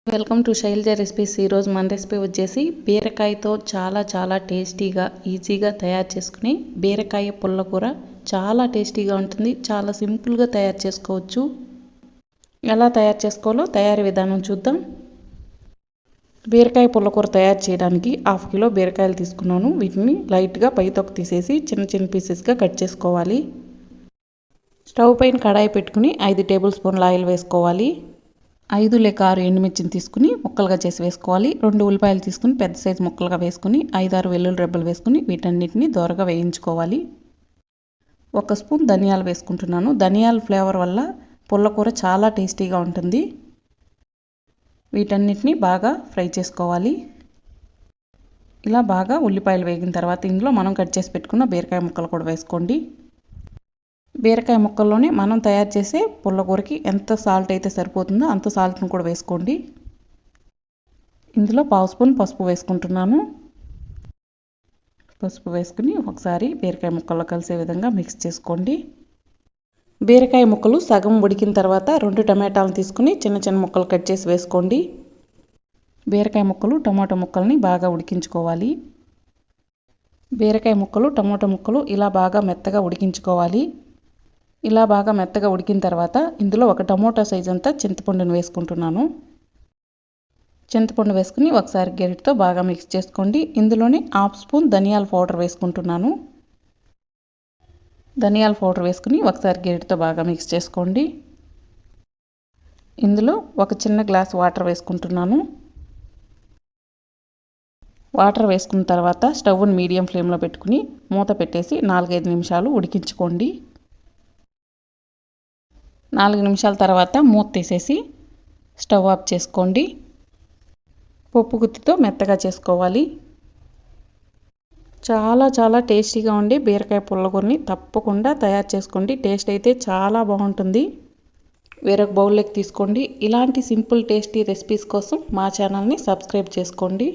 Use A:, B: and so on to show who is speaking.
A: Welcome to Shailaja recipes. ఈరోజు మన recipe వచ్చేసి బీరకాయతో చాలా టేస్టీగా ఈజీగా తయారు చేసుకుని బీరకాయ పుల్లకూర. చాలా టేస్టీగా ఉంటుంది. చాలా సింపుల్గా తయారు చేసుకోవచ్చు. ఎలా తయారు చేసుకోవాలో తయారీ విధానం చూద్దాం. బీరకాయ పుల్లకూర తయారు చేయడానికి 1/2 కిలో బీరకాయలు తీసుకున్నాను. వీటిని లైట్గా పై తొక్క తీసేసి చిన్న పీసెస్గా కట్ చేసుకోవాలి. స్టవ్ పైన కడాయి పెట్టుకుని 5 టేబుల్ స్పూన్ల ఆయిల్ వేసుకోవాలి. 5 లేక 6 ఎండుమిర్చిని తీసుకుని ముక్కలుగా చేసి వేసుకోవాలి. 2 ఉల్లిపాయలు తీసుకుని పెద్ద సైజు ముక్కలుగా వేసుకుని 5-6 వెల్లుల్లి రెబ్బలు వేసుకుని వీటన్నిటిని దోరగా వేయించుకోవాలి. 1 స్పూన్ ధనియాలు వేసుకుంటున్నాను. ధనియాల ఫ్లేవర్ వల్ల పుల్లకూర చాలా టేస్టీగా ఉంటుంది. వీటన్నిటిని బాగా ఫ్రై చేసుకోవాలి. ఇలా బాగా ఉల్లిపాయలు వేగిన తర్వాత ఇందులో మనం కట్ చేసి పెట్టుకున్న బీరకాయ ముక్కలు కూడా వేసుకోండి. బీరకాయ ముక్కల్లోనే మనం తయారు చేసే పుల్లకూరకి ఎంత సాల్ట్ అయితే సరిపోతుందో అంత సాల్ట్ను కూడా వేసుకోండి. ఇందులో 1/2 స్పూన్ పసుపు వేసుకుంటున్నాను. పసుపు వేసుకుని ఒకసారి బీరకాయ ముక్కల్లో కలిసే విధంగా మిక్స్ చేసుకోండి. బీరకాయ ముక్కలు సగం ఉడికిన తర్వాత 2 టమాటాలను తీసుకుని చిన్న ముక్కలు కట్ చేసి వేసుకోండి. బీరకాయ ముక్కలు టమాటో ముక్కల్ని బాగా ఉడికించుకోవాలి. బీరకాయ ముక్కలు టమాటో ముక్కలు ఇలా బాగా మెత్తగా ఉడికించుకోవాలి. ఇలా బాగా మెత్తగా ఉడికిన తర్వాత ఇందులో 1 టమోటా సైజ్ అంతా చింతపండును వేసుకుంటున్నాను. చింతపండు వేసుకుని ఒకసారి గరిటెతో బాగా మిక్స్ చేసుకోండి. ఇందులోనే 1/2 స్పూన్ ధనియాల పౌడర్ వేసుకుంటున్నాను. ధనియాల పౌడర్ వేసుకుని ఒకసారి గరిటెతో బాగా మిక్స్ చేసుకోండి. ఇందులో 1 చిన్న గ్లాస్ వాటర్ వేసుకుంటున్నాను. వాటర్ వేసుకున్న తర్వాత స్టవ్ని మీడియం ఫ్లేమ్లో పెట్టుకుని మూత పెట్టేసి 4-5 నిమిషాలు ఉడికించుకోండి. 4 నిమిషాల తర్వాత మూత తీసేసి స్టవ్ ఆఫ్ చేసుకోండి. పప్పు గుత్తితో మెత్తగా చేసుకోవాలి. చాలా టేస్టీగా ఉండే బీరకాయ పుల్లకూరని తప్పకుండా తయారు చేసుకోండి. టేస్ట్ అయితే చాలా బాగుంటుంది. వేరొక బౌల్లోకి తీసుకోండి. ఇలాంటి సింపుల్ టేస్టీ రెసిపీస్ కోసం మా ఛానల్ని సబ్స్క్రైబ్ చేసుకోండి.